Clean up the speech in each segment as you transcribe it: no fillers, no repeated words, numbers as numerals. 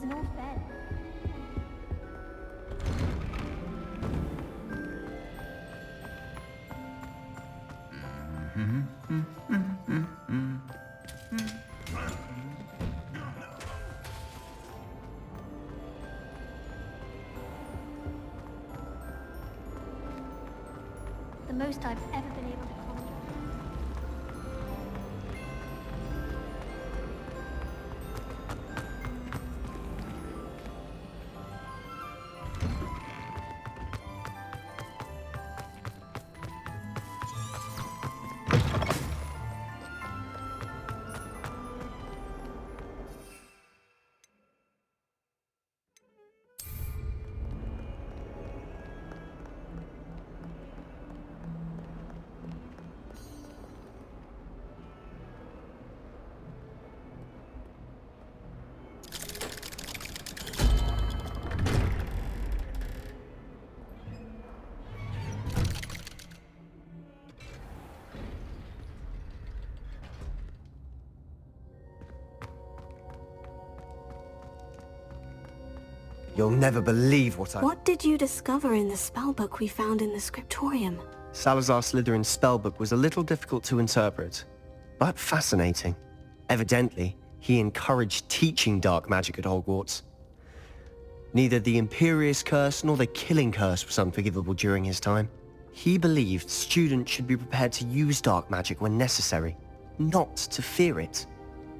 isn't all fair. The most I've ever been able to conjure. You'll never believe what What did you discover in the spellbook we found in the scriptorium? Salazar Slytherin's spellbook was a little difficult to interpret, but fascinating. Evidently, he encouraged teaching dark magic at Hogwarts. Neither the Imperious Curse nor the Killing Curse was unforgivable during his time. He believed students should be prepared to use dark magic when necessary, not to fear it.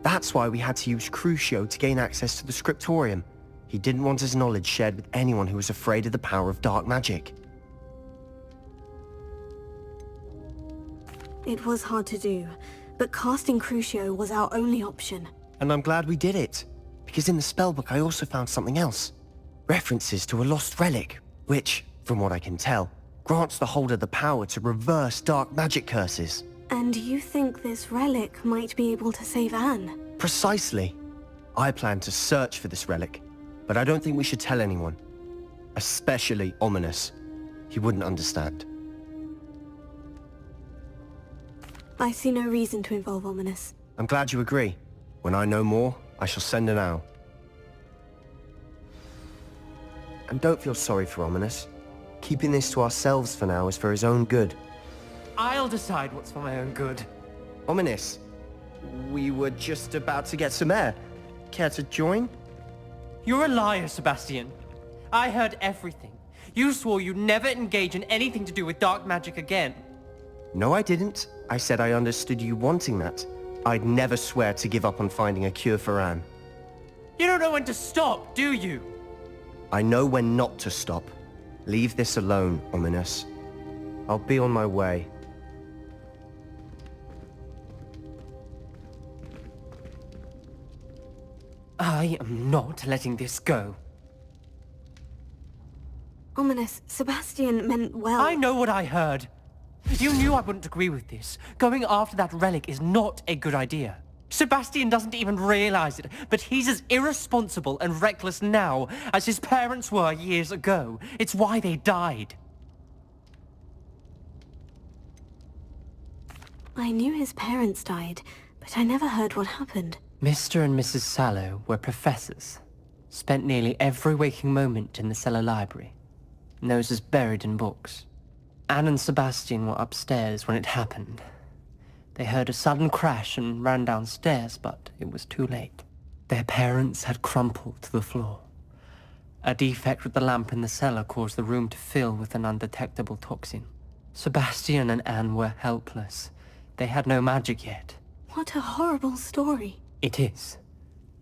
That's why we had to use Crucio to gain access to the scriptorium. He didn't want his knowledge shared with anyone who was afraid of the power of dark magic. It was hard to do, but casting Crucio was our only option. And I'm glad we did it, because in the spellbook I also found something else. References to a lost relic, which, from what I can tell, grants the holder the power to reverse dark magic curses. And you think this relic might be able to save Anne? Precisely. I plan to search for this relic, but I don't think we should tell anyone. Especially Ominous. He wouldn't understand. I see no reason to involve Ominous. I'm glad you agree. When I know more, I shall send an owl. And don't feel sorry for Ominous. Keeping this to ourselves for now is for his own good. I'll decide what's for my own good. Ominous, we were just about to get some air. Care to join? You're a liar, Sebastian. I heard everything. You swore you'd never engage in anything to do with dark magic again. No, I didn't. I said I understood you wanting that. I'd never swear to give up on finding a cure for Anne. You don't know when to stop, do you? I know when not to stop. Leave this alone, Ominous. I'll be on my way. I am not letting this go. Ominous, Sebastian meant well. I know what I heard. You knew I wouldn't agree with this. Going after that relic is not a good idea. Sebastian doesn't even realize it, but he's as irresponsible and reckless now as his parents were years ago. It's why they died. I knew his parents died, but I never heard what happened. Mr. and Mrs. Sallow were professors. Spent nearly every waking moment in the cellar library. Noses buried in books. Anne and Sebastian were upstairs when it happened. They heard a sudden crash and ran downstairs, but it was too late. Their parents had crumpled to the floor. A defect with the lamp in the cellar caused the room to fill with an undetectable toxin. Sebastian and Anne were helpless. They had no magic yet. What a horrible story. It is.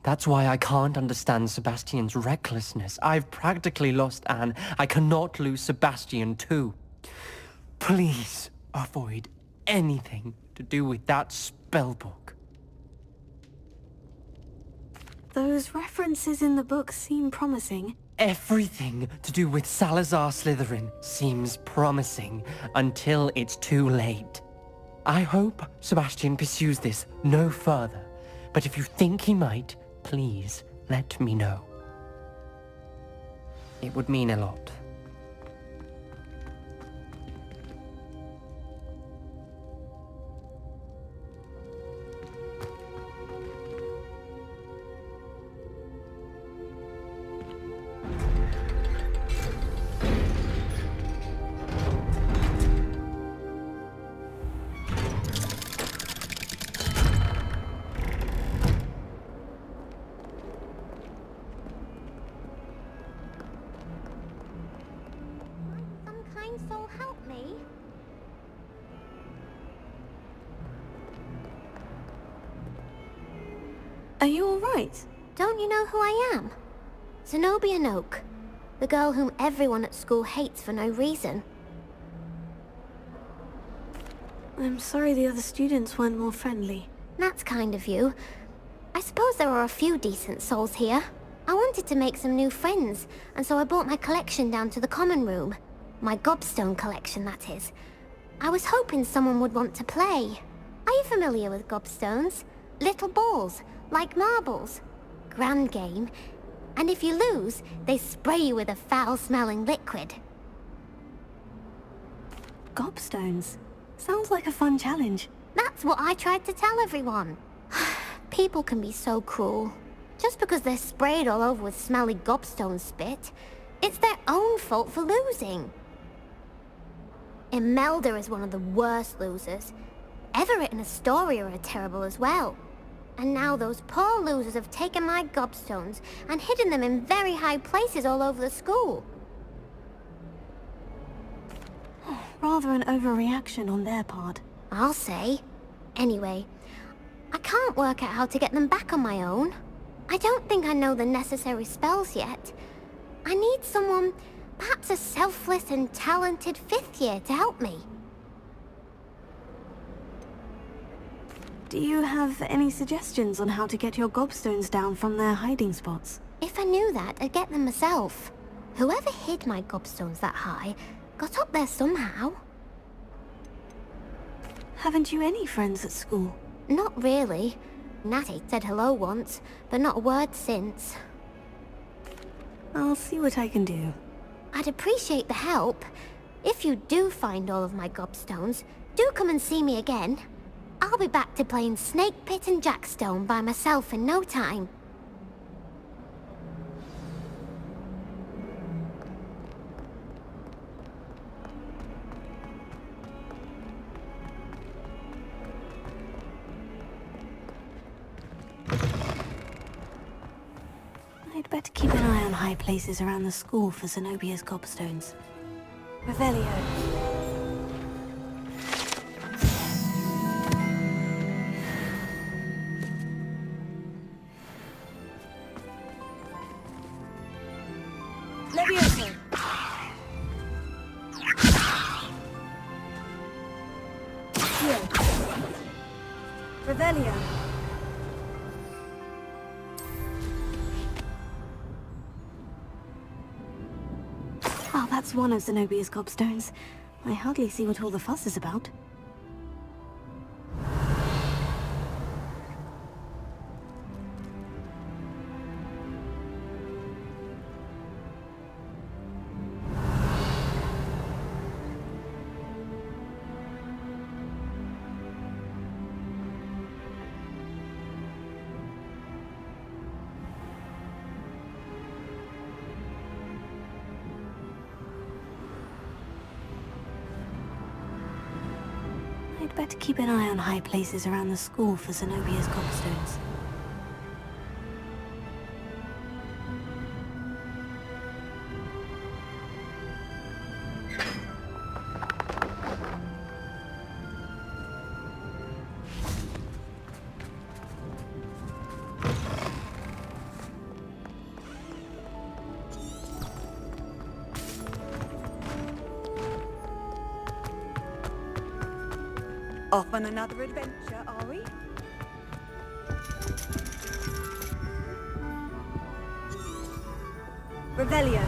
That's why I can't understand Sebastian's recklessness. I've practically lost Anne. I cannot lose Sebastian too. Please avoid anything to do with that spellbook. Those references in the book seem promising. Everything to do with Salazar Slytherin seems promising until it's too late. I hope Sebastian pursues this no further, but if you think he might, please let me know. It would mean a lot. Are you alright? Don't you know who I am? Zenobia Noak, the girl whom everyone at school hates for no reason. I'm sorry the other students weren't more friendly. That's kind of you. I suppose there are a few decent souls here. I wanted to make some new friends, and so I brought my collection down to the common room. My gobstone collection, that is. I was hoping someone would want to play. Are you familiar with gobstones? Little balls, like marbles. Grand game. And if you lose, they spray you with a foul-smelling liquid. Gobstones. Sounds like a fun challenge. That's what I tried to tell everyone. People can be so cruel. Just because they're sprayed all over with smelly gobstone spit, it's their own fault for losing. Imelda is one of the worst losers. Everett and Astoria are terrible as well. And now those poor losers have taken my gobstones and hidden them in very high places all over the school. Rather an overreaction on their part. I'll say. Anyway, I can't work out how to get them back on my own. I don't think I know the necessary spells yet. I need someone, perhaps a selfless and talented 5th year to help me. Do you have any suggestions on how to get your gobstones down from their hiding spots? If I knew that, I'd get them myself. Whoever hid my gobstones that high got up there somehow. Haven't you any friends at school? Not really. Natty said hello once, but not a word since. I'll see what I can do. I'd appreciate the help. If you do find all of my gobstones, do come and see me again. I'll be back to playing Snake Pit and Jackstone by myself in no time. I'd better keep an eye on high places around the school for Zenobia's gobstones. Revelio. Levioso. Revelio. Oh, that's one of Zenobia's gobstones. I hardly see what all the fuss is about. I'd better keep an eye on high places around the school for Zenobia's gobstones. Off on another adventure, are we? Revelio.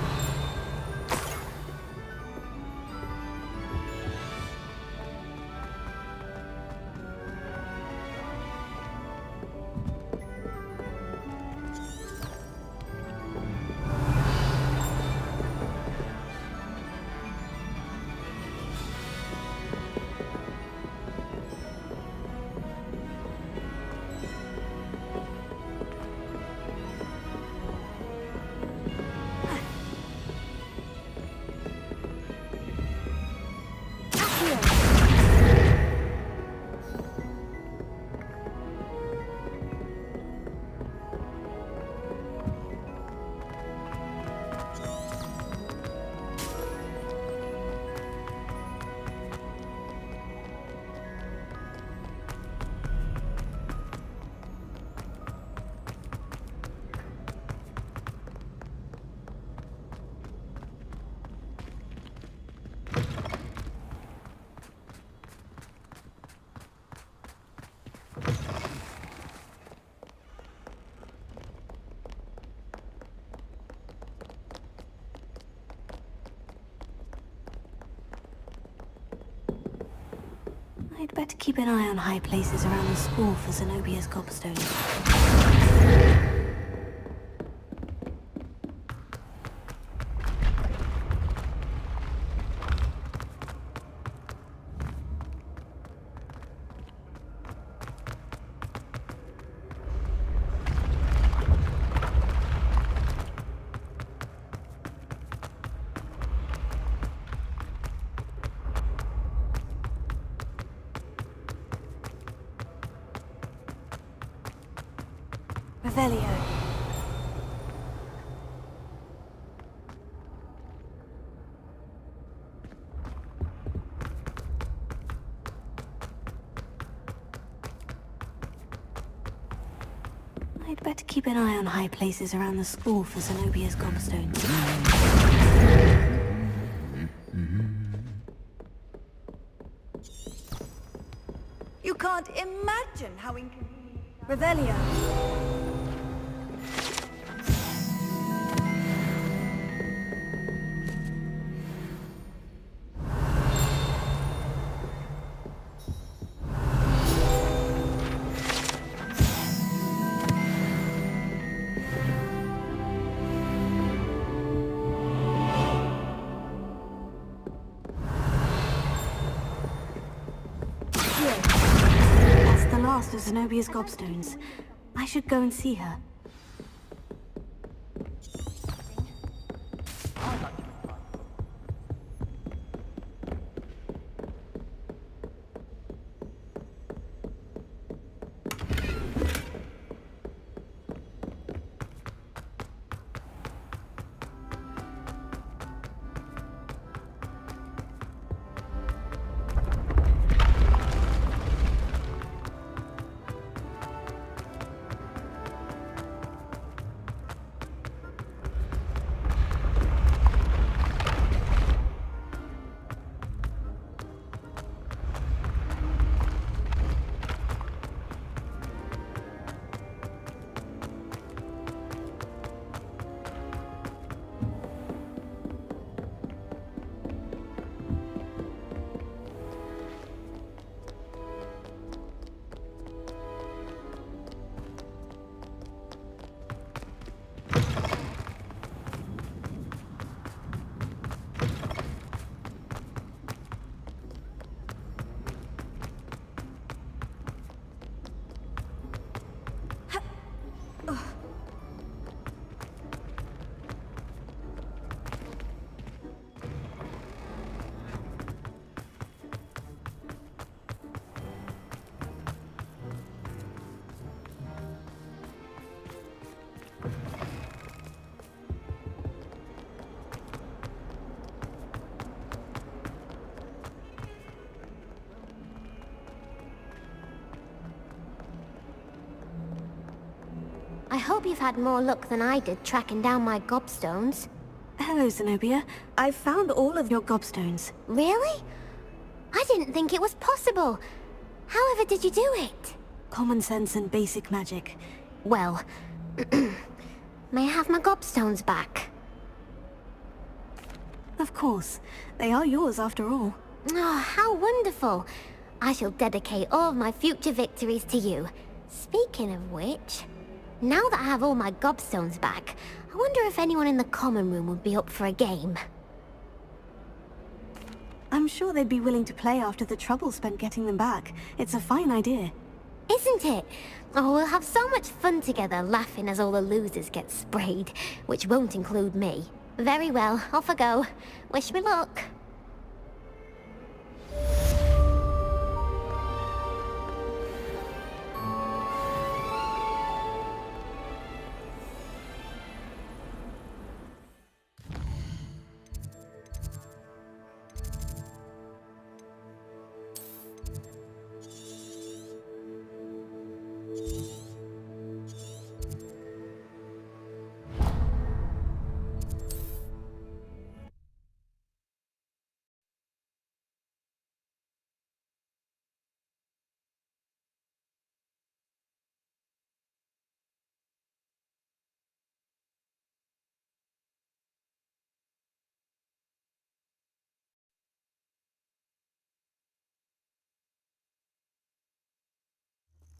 I'd better keep an eye on high places around the school for Zenobia's gobstones. Revelio. I'd better keep an eye on high places around the school for Zenobia's gobstones. You can't imagine how inconvenient. Revelio. That's the last of Zenobia's gobstones. I should go and see her. I hope you've had more luck than I did tracking down my gobstones. Hello, Zenobia. I've found all of your gobstones. Really? I didn't think it was possible. However did you do it? Common sense and basic magic. Well, may I have my gobstones back? Of course. They are yours after all. Oh, how wonderful. I shall dedicate all of my future victories to you. Speaking of which, now that I have all my gobstones back, I wonder if anyone in the common room would be up for a game. I'm sure they'd be willing to play after the trouble spent getting them back. It's a fine idea. Isn't it? Oh, we'll have so much fun together, laughing as all the losers get sprayed, which won't include me. Very well, off I go. Wish me luck.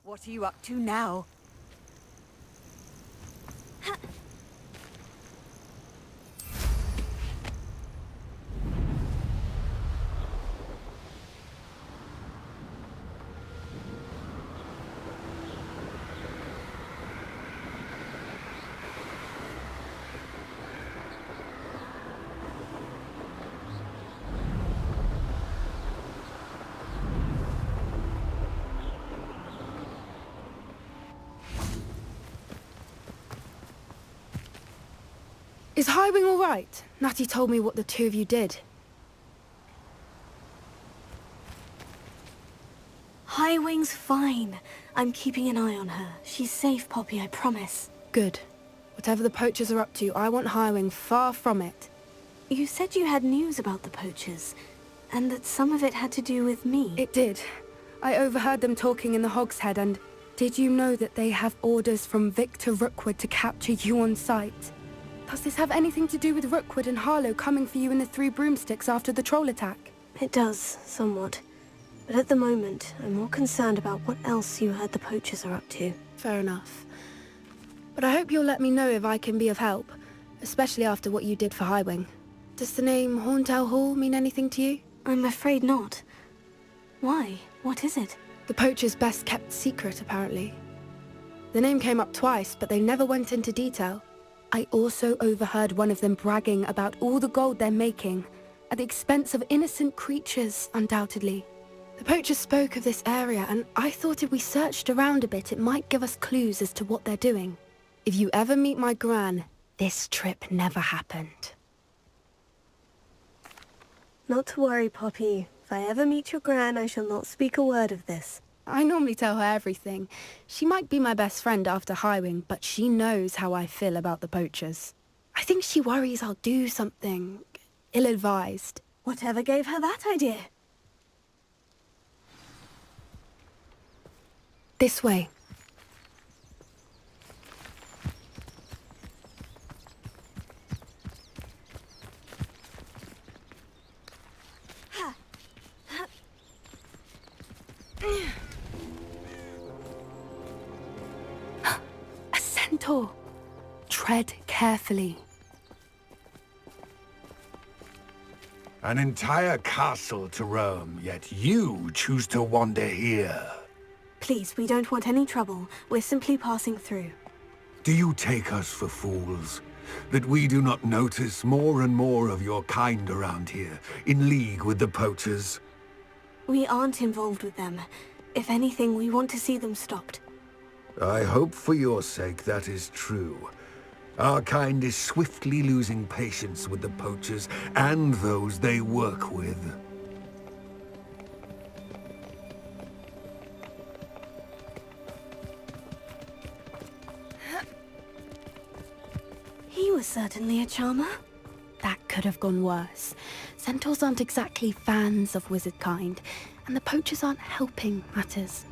What are you up to now? Is Highwing all right? Natty told me what the two of you did. Highwing's fine. I'm keeping an eye on her. She's safe, Poppy, I promise. Good. Whatever the poachers are up to, I want Highwing far from it. You said you had news about the poachers, and that some of it had to do with me. It did. I overheard them talking in the Hogshead, and did you know that they have orders from Victor Rookwood to capture you on sight? Does this have anything to do with Rookwood and Harlow coming for you in the Three Broomsticks after the troll attack? It does, somewhat. But at the moment, I'm more concerned about what else you heard the poachers are up to. Fair enough. But I hope you'll let me know if I can be of help, especially after what you did for Highwing. Does the name Horntail Hall mean anything to you? I'm afraid not. Why? What is it? The poachers' best kept secret, apparently. The name came up twice, but they never went into detail. I also overheard one of them bragging about all the gold they're making, at the expense of innocent creatures, undoubtedly. The poachers spoke of this area, and I thought if we searched around a bit, it might give us clues as to what they're doing. If you ever meet my gran, this trip never happened. Not to worry, Poppy. If I ever meet your gran, I shall not speak a word of this. I normally tell her everything. She might be my best friend after Highwing, but she knows how I feel about the poachers. I think she worries I'll do something ill-advised. Whatever gave her that idea? This way. A centaur. Tread carefully. An entire castle to roam, yet you choose to wander here. Please, we don't want any trouble. We're simply passing through. Do you take us for fools? That we do not notice more and more of your kind around here, in league with the poachers? We aren't involved with them. If anything, we want to see them stopped. I hope for your sake that is true. Our kind is swiftly losing patience with the poachers and those they work with. He was certainly a charmer. That could have gone worse. Centaurs aren't exactly fans of wizard kind, and the poachers aren't helping matters.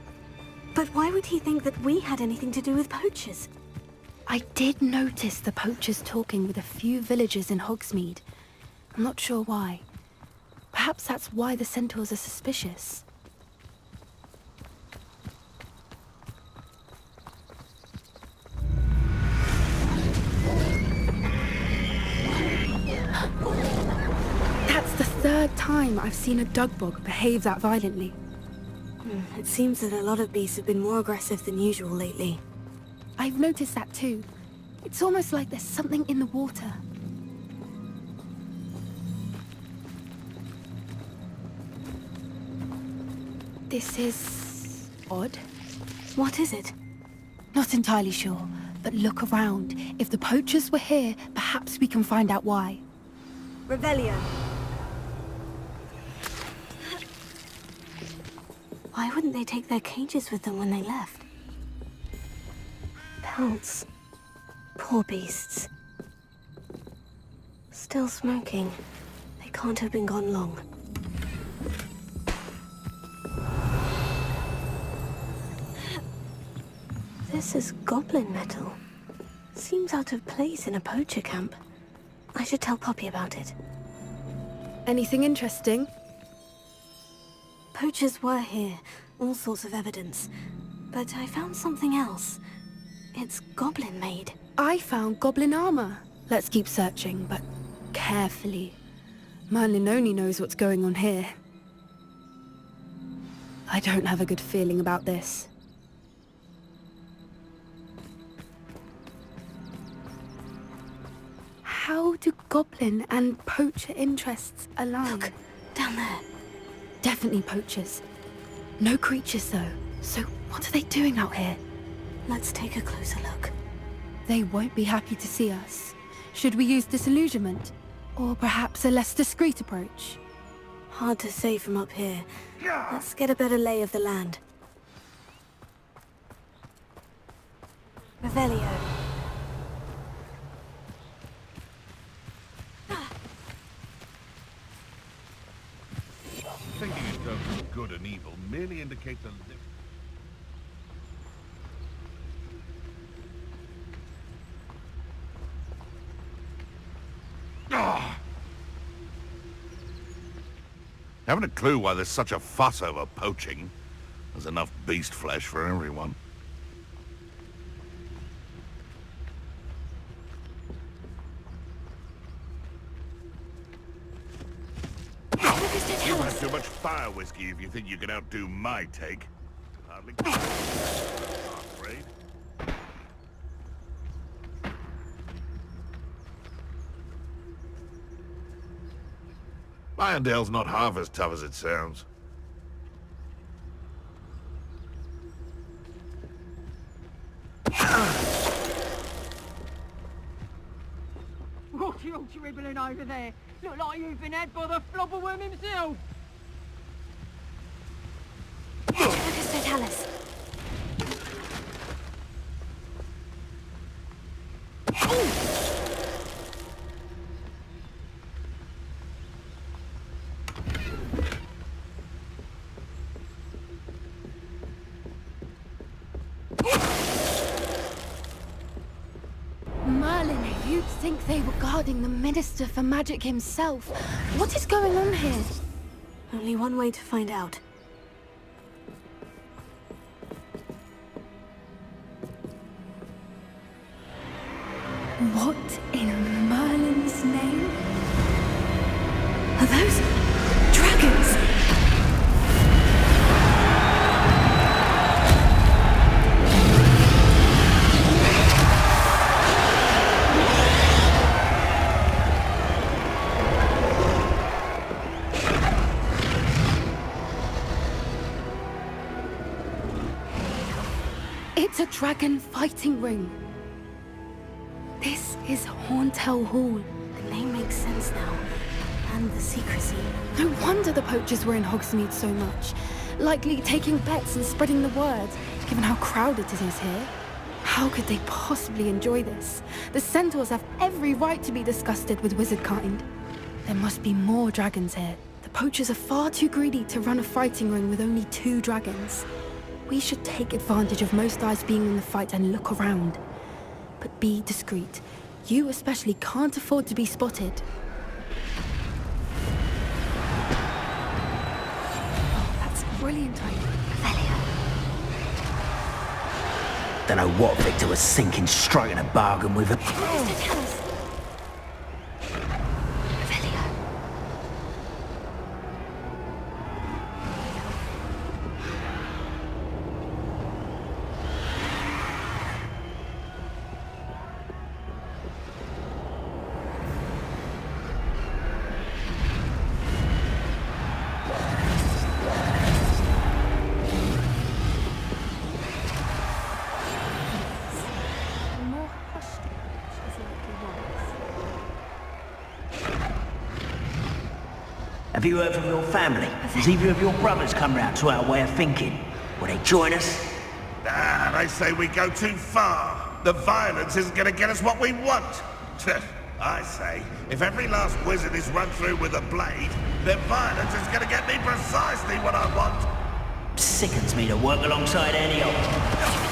But why would he think that we had anything to do with poachers? I did notice the poachers talking with a few villagers in Hogsmeade. I'm not sure why. Perhaps that's why the centaurs are suspicious. That's the third time I've seen a dugbog behave that violently. It seems that a lot of beasts have been more aggressive than usual lately. I've noticed that too. It's almost like there's something in the water. This is odd. What is it? Not entirely sure, but look around. If the poachers were here, perhaps we can find out why. Revelio. Why wouldn't they take their cages with them when they left? Pelts. Poor beasts. Still smoking. They can't have been gone long. This is goblin metal. Seems out of place in a poacher camp. I should tell Poppy about it. Anything interesting? Poachers were here. All sorts of evidence. but I found something else. It's goblin-made. I found goblin armor. Let's keep searching, but carefully. Merlin only knows what's going on here. I don't have a good feeling about this. How do goblin and poacher interests align? Look, down there. Definitely poachers. No creatures though. So what are they doing out here? Let's take a closer look. They won't be happy to see us. Should we use disillusionment? Or perhaps a less discreet approach? Hard to say from up here. Let's get a better lay of the land. Revelio. Thinking in terms of good and evil merely indicates a Haven't a clue why there's such a fuss over poaching. There's enough beast flesh for everyone. You've had too much fire whiskey if you think you can outdo my take. Hardly. Afraid. Irondale's not half as tough as it sounds. What are you dribbling over there? Look like you've been had by the flobberworm himself. Lucas Totalis. Merlin, you'd think they were guarding the Minister for Magic himself. What is going on here? Only one way to find out. What in Merlin's name? Are those dragons? It's a dragon fighting ring. This is Hauntel Hall. The name makes sense now. And the secrecy. No wonder the poachers were in Hogsmeade so much. Likely taking bets and spreading the word, given how crowded it is here. How could they possibly enjoy this? The centaurs have every right to be disgusted with wizard kind. There must be more dragons here. The poachers are far too greedy to run a fighting ring with only 2 dragons. We should take advantage of most eyes being in the fight and look around. But be discreet. You especially can't afford to be spotted. Oh, that's brilliant idea. Don't know what Victor was thinking, striking a bargain with her. Have you heard from your family? Has either of your brothers come round to our way of thinking? Will they join us? Ah, they say we go too far. The violence isn't going to get us what we want. I say, if every last wizard is run through with a blade, then violence is going to get me precisely what I want. Sickens me to work alongside any of them.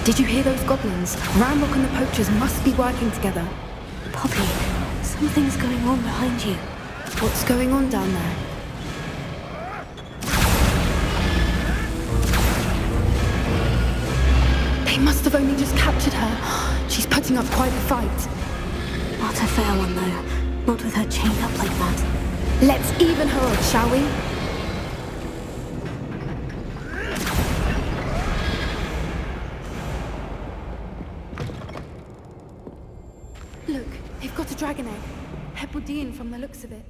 Did you hear those goblins? Ramrock and the poachers must be working together. Poppy, something's going on behind you. What's going on down there? They must have only just captured her. She's putting up quite a fight. Not a fair one, though. Not with her chained up like that. Let's even her up, shall we? Look, they've got a dragon egg. Hebridean from the looks of it.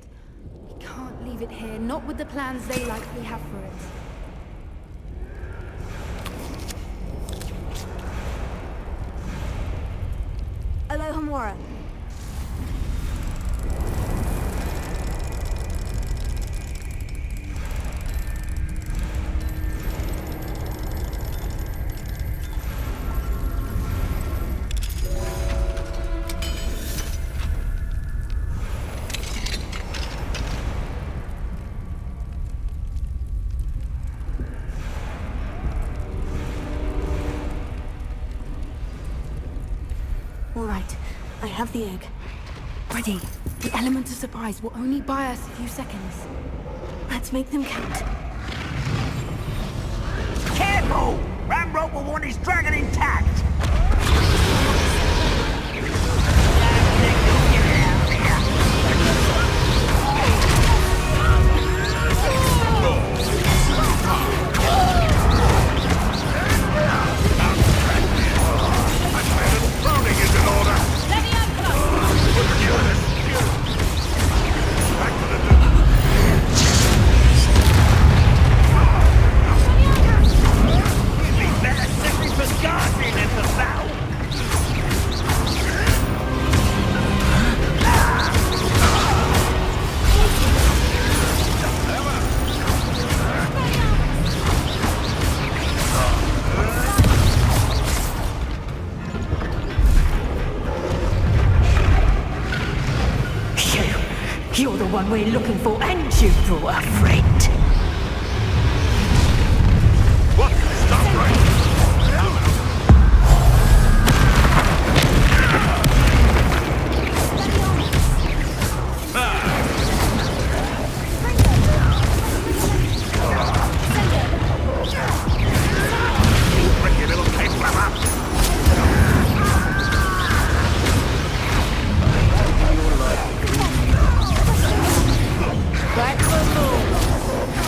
We can't leave it here, not with the plans they likely have for it. Aloha Mora. All right, I have the egg. Ready. The element of surprise will only buy us a few seconds. Let's make them count. Careful! Ramrock will want his dragon intact! You're the one we're looking for, and you brought a friend. What? Stop right! Bring your little cape flapper! Back to the moon.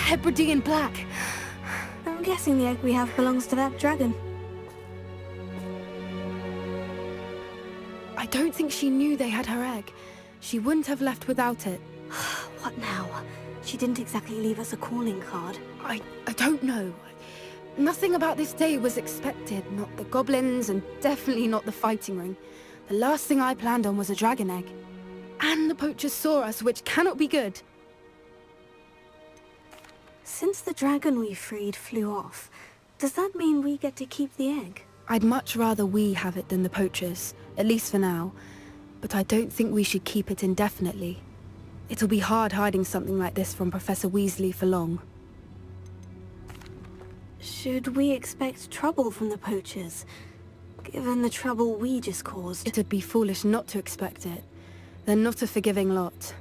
Hebridean black. I'm guessing the egg we have belongs to that dragon. I don't think she knew they had her egg. She wouldn't have left without it. What now? She didn't exactly leave us a calling card. I don't know. Nothing about this day was expected. Not the goblins, and definitely not the fighting ring. The last thing I planned on was a dragon egg. And the poachers saw us, which cannot be good. Since the dragon we freed flew off, does that mean we get to keep the egg? I'd much rather we have it than the poachers, at least for now. But I don't think we should keep it indefinitely. It'll be hard hiding something like this from Professor Weasley for long. Should we expect trouble from the poachers, given the trouble we just caused? It'd be foolish not to expect it. They're not a forgiving lot.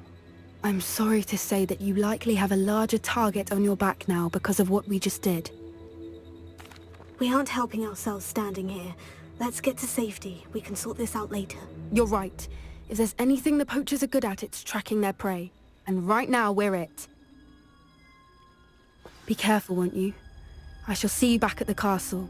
I'm sorry to say that you likely have a larger target on your back now because of what we just did. We aren't helping ourselves standing here. Let's get to safety. We can sort this out later. You're right. If there's anything the poachers are good at, it's tracking their prey. And right now, we're it. Be careful, won't you? I shall see you back at the castle.